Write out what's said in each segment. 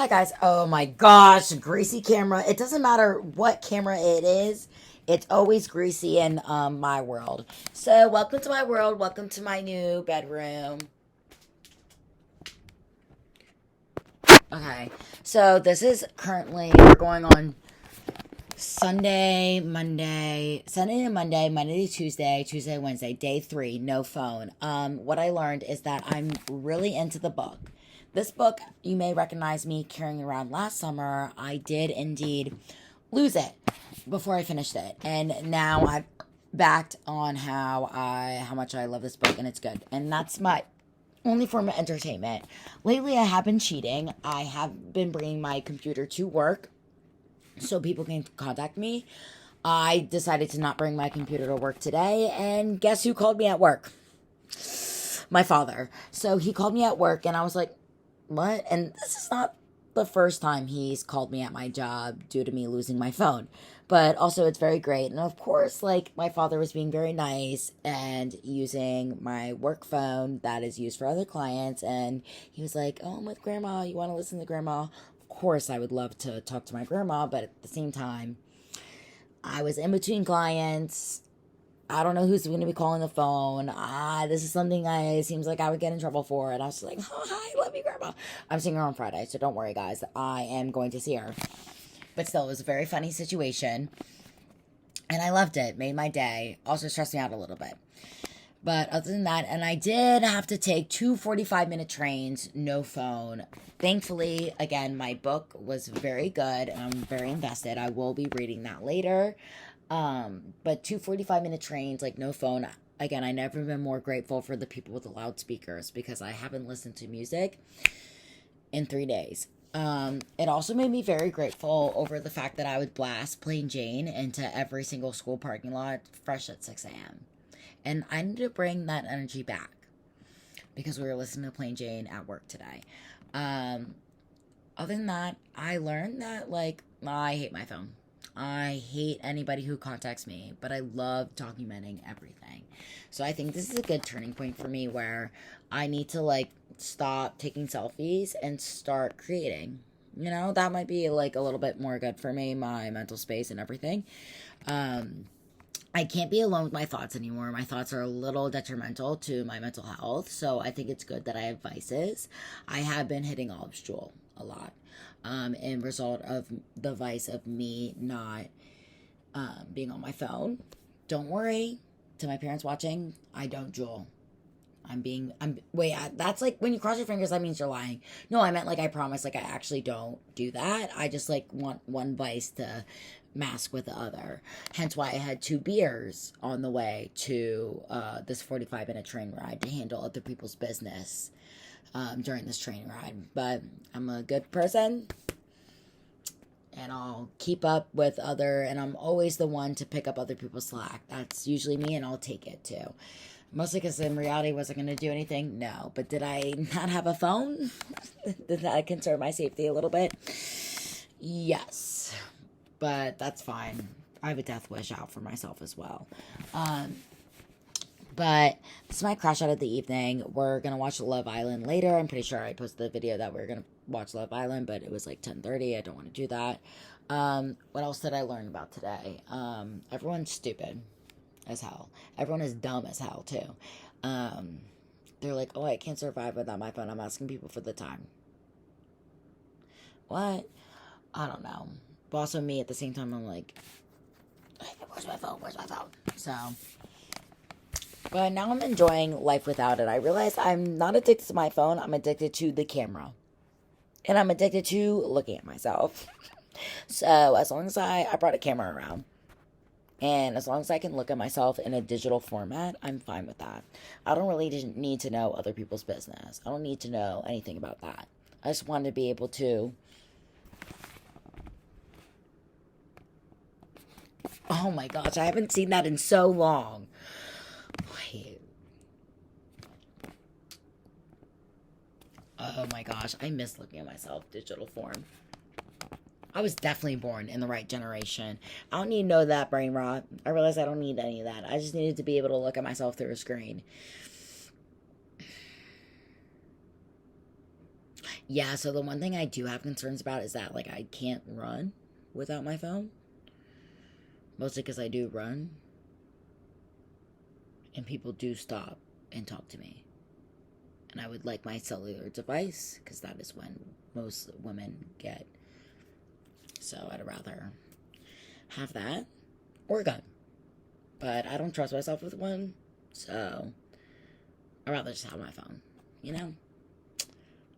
Hi guys. Oh my gosh, greasy camera. It doesn't matter what camera it is. It's always greasy in my world. So, welcome to my world. Welcome to my new bedroom. Okay. So, this is currently we're going on Sunday and Monday, Monday to Tuesday, Tuesday, Wednesday, day 3, no phone. What I learned is that I'm really into the book. This book, you may recognize me carrying around last summer. I did indeed lose it before I finished it, and now I've backed on how much I love this book, and it's good, and that's my only form of entertainment. Lately, I have been cheating. I have been bringing my computer to work so people can contact me. I decided to not bring my computer to work today, and guess who called me at work? My father. So he called me at work, and I was like, what? And this is not the first time he's called me at my job due to me losing my phone. But also, it's very great. And of course, like, my father was being very nice and using my work phone that is used for other clients. And he was like, oh, I'm with grandma. You want to listen to grandma? Of course, I would love to talk to my grandma. But at the same time, I was in between clients. I don't know who's going to be calling the phone. This is something seems like I would get in trouble for. And I was like, oh, hi, love you, grandma. I'm seeing her on Friday, so don't worry, guys. I am going to see her. But still, it was a very funny situation. And I loved it. Made my day. Also stressed me out a little bit. But other than that, and I did have to take two 45-minute trains, no phone. Thankfully, again, my book was very good, and I'm very invested. I will be reading that later. But two 45-minute trains, like no phone. Again, I never been more grateful for the people with the loudspeakers because I haven't listened to music in 3 days. It also made me very grateful over the fact that I would blast Plain Jane into every single school parking lot fresh at 6 a.m. And I need to bring that energy back because we were listening to Plain Jane at work today. Other than that, I learned that, like, I hate my phone. I hate anybody who contacts me, but I love documenting everything. So I think this is a good turning point for me where I need to, like, stop taking selfies and start creating. You know, that might be, like, a little bit more good for me, my mental space and everything. I can't be alone with my thoughts anymore. My thoughts are a little detrimental to my mental health, so I think it's good that I have vices. I have been hitting Olive's Jewel a lot, in result of the vice of me not being on my phone. Don't worry, to my parents watching, I don't jewel. Wait, that's like when you cross your fingers, that means you're lying. No, I meant like I promise, like I actually don't do that. I just like want one vice to mask with the other. Hence why I had 2 beers on the way to this 45-minute train ride to handle other people's business during this train ride. But I'm a good person and I'll keep up with and I'm always the one to pick up other people's slack. That's usually me, and I'll take it too. Mostly because in reality, was I going to do anything? No. But did I not have a phone? Did that concern my safety a little bit? Yes. But that's fine. I have a death wish out for myself as well. But this is my crash out of the evening. We're going to watch Love Island later. I'm pretty sure I posted the video that we're going to watch Love Island, but it was like 10:30. I don't want to do that. What else did I learn about today? Everyone's stupid as hell. Everyone is dumb as hell too. They're like, oh, I can't survive without my phone. I'm asking people for the time. What? I don't know. But also me at the same time, I'm like, where's my phone? Where's my phone? So, but now I'm enjoying life without it. I realize I'm not addicted to my phone. I'm addicted to the camera. And I'm addicted to looking at myself. So as long as I brought a camera around. And as long as I can look at myself in a digital format, I'm fine with that. I don't really need to know other people's business. I don't need to know anything about that. I just want to be able to. Oh my gosh, I haven't seen that in so long. Wait. Oh my gosh, I miss looking at myself digital form. I was definitely born in the right generation. I don't need to know that brain rot. I realized I don't need any of that. I just needed to be able to look at myself through a screen. Yeah, so the one thing I do have concerns about is that, like, I can't run without my phone. Mostly because I do run. And people do stop and talk to me. And I would like my cellular device, because that is when most women get. So I'd rather have that or a gun. But I don't trust myself with one, so I'd rather just have my phone, you know?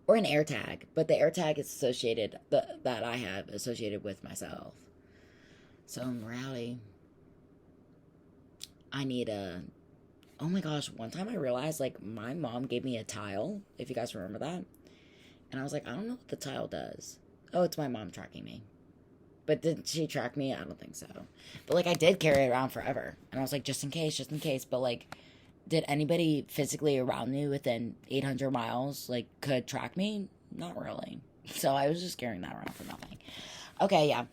Or an AirTag, but the AirTag is associated, that I have associated with myself. So in reality, I need a... Oh my gosh, one time I realized, like, my mom gave me a tile, if you guys remember that. And I was like, I don't know what the tile does. Oh, it's my mom tracking me. But did she track me? I don't think so. But, like, I did carry it around forever. And I was like, just in case, just in case. But, like, did anybody physically around me within 800 miles, like, could track me? Not really. So I was just carrying that around for nothing. Okay, yeah.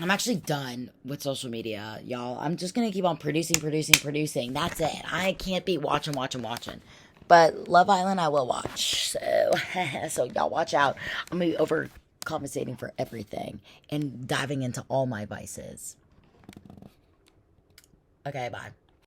I'm actually done with social media, y'all. I'm just going to keep on producing. That's it. I can't be watching. But Love Island, I will watch. So y'all watch out. I'm going to be overcompensating for everything and diving into all my vices. Okay, bye.